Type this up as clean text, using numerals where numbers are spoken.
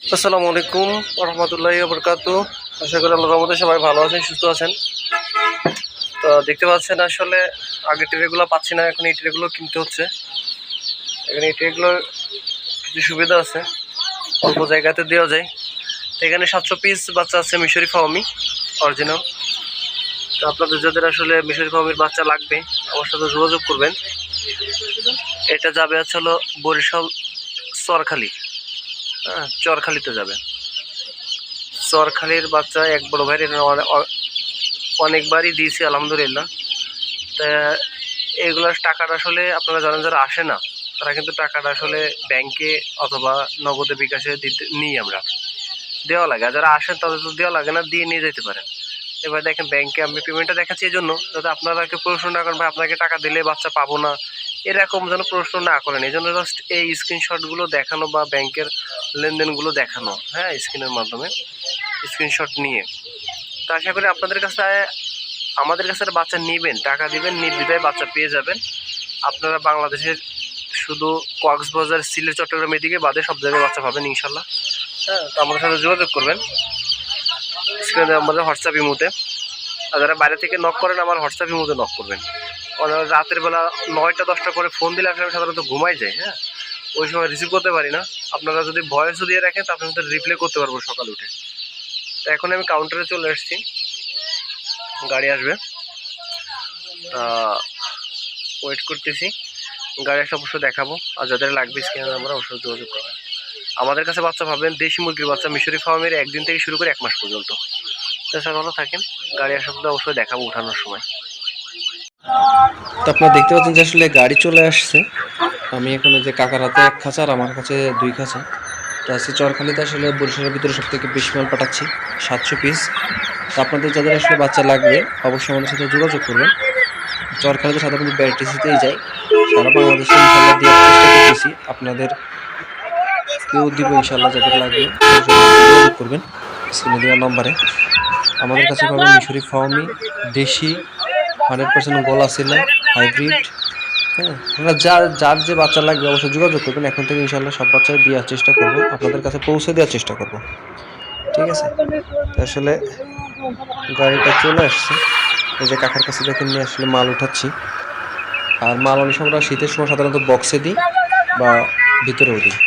আসসালামু আলাইকুম রহমতুল্লাহি বারাকাতুহু। আশা করি আল্লাহর রহমতে সবাই ভালো আছেন, সুস্থ আছেন। তো দেখতে পাচ্ছেন আসলে আগে ট্রেগুলো পাচ্ছি না, এখন এই ট্রেগুলো কিনতে হচ্ছে। এখানে এই ট্রেগুলো কিছু সুবিধা আছে, অল্প জায়গাতে দেওয়া যায়। তো এখানে 700 পিস বাচ্চা আছে মিশরি ফাওমি অরিজিনাল। তো আপনাদের যাদের আসলে মিশরি ফাওমির বাচ্চা লাগবে আমার সাথে যোগাযোগ করবেন। এটা যাবে হলো বরিশাল চরখালি, হ্যাঁ চরখালিতে যাবে। চরখালির বাচ্চা এক বড় ভাইয়ের অনেকবারই দিয়েছি আলহামদুলিল্লাহ। তা এগুলোর টাকাটা আসলে আপনারা জানেন, যারা আসে না তারা কিন্তু টাকাটা আসলে ব্যাংকে অথবা নগদে বিকাশে দিতে নিই আমরা, দেওয়া লাগে। আর যারা আসেন তাদের তো দেওয়া লাগে না, দিয়ে নিয়ে যেতে পারেন। এবার দেখেন ব্যাংকে আমি পেমেন্টটা দেখাচ্ছি এই জন্য যাতে আপনারা কেউ প্রশ্ন না করেন ভাই আপনাকে টাকা দিলে বাচ্চা পাবো না, এরকম যেন প্রশ্ন না করেন। এই জন্য জাস্ট এই স্ক্রিনশটগুলো দেখানো বা ব্যাংকের লেনদেনগুলো দেখানো, হ্যাঁ স্ক্রিনের মাধ্যমে স্ক্রিনশট নিয়ে। তো আশা করি আপনাদের কাছে আমাদের কাছে বাচ্চা নেবেন, টাকা দিবেন, নির্দ্বিধায় বাচ্চা পেয়ে যাবেন। আপনারা বাংলাদেশের শুধু কক্সবাজার, সিলেট, চট্টগ্রাম এদিকে বাদে সব জায়গায় বাচ্চা পাবেন ইনশাল্লাহ। হ্যাঁ, তো আমাদের সাথে যোগাযোগ করবেন স্ক্রিনে আমাদের হোয়াটসঅ্যাপ ইমোতে। আর যারা বাইরে থেকে নক করেন আমার হোয়াটসঅ্যাপ ইমোতে নক করবেন। রাতের বেলা 9টা-10টা করে ফোন দিলে আসলে আমি সাধারণত ঘুমাই যাই, হ্যাঁ ওই সময় রিসিভ করতে পারি না। আপনারা যদি ভয়েসও দিয়ে রাখেন তো আপনার মধ্যে রিপ্লাই করতে পারবো সকাল উঠে। তো এখন আমি কাউন্টারে চলে এসেছি, গাড়ি আসবে, ওয়েট করতেছি। গাড়ি আসলে অবশ্যই দেখাবো। আর যাদের লাগবে স্ক্রিনে আমরা অবশ্যই যোগাযোগ করবেন। আমাদের কাছে বাচ্চা পাবেন দেশি মুরগির বাচ্চা মিশরি ফার্মের 1 দিন থেকে শুরু করে 1 মাস পর্যন্ত। তো ভালো থাকেন, গাড়ি আসার পর অবশ্যই দেখাবো উঠানোর সময়। তো আপনারা দেখতে পাচ্ছেন যে আসলে গাড়ি চলে আসছে। আমি এখন যে কাকার হাতে 1 খাঁচা আর আমার কাছে 2 খাঁচা। তো আজকে চরখালিতে আসলে বরিশালের ভিতরে সব থেকে বেশি মাল পাঠাচ্ছি, 700 পিস। তো আপনাদের যাদের আসলে বাচ্চা লাগবে অবশ্যই আমাদের সাথে যোগাযোগ করবেন। চরখালিতে সাধারণত বিআরটিসিতেই যাই, সারা বাংলাদেশে ইনশাল্লাহ দেওয়ার চেষ্টা করতেছি। আপনাদের কেউ দিব ইনশাল্লাহ, যাদের লাগবে যোগাযোগ করবেন স্ক্রিনে দেওয়া নম্বরে। আমাদের কাছে পাবেন মিশরি ফাওমি, দেশি 100% গলা ছিল হাইব্রিড। হ্যাঁ, আপনারা যার যে বাচ্চা লাগবে অবশ্যই যোগাযোগ করবেন। এখন থেকে ইনশাল্লাহ সব বাচ্চাই দেওয়ার চেষ্টা করব, আপনাদের কাছে পৌঁছে দেওয়ার চেষ্টা করব। ঠিক আছে, আসলে গাড়িটা চলে আসছে। এই যে কাকার কাছে দেখেন নিয়ে আসলে মাল উঠাচ্ছি। আর মাল অনেক সময় শীতের সময় সাধারণত বক্সে দিই বা ভিতরেও দিই।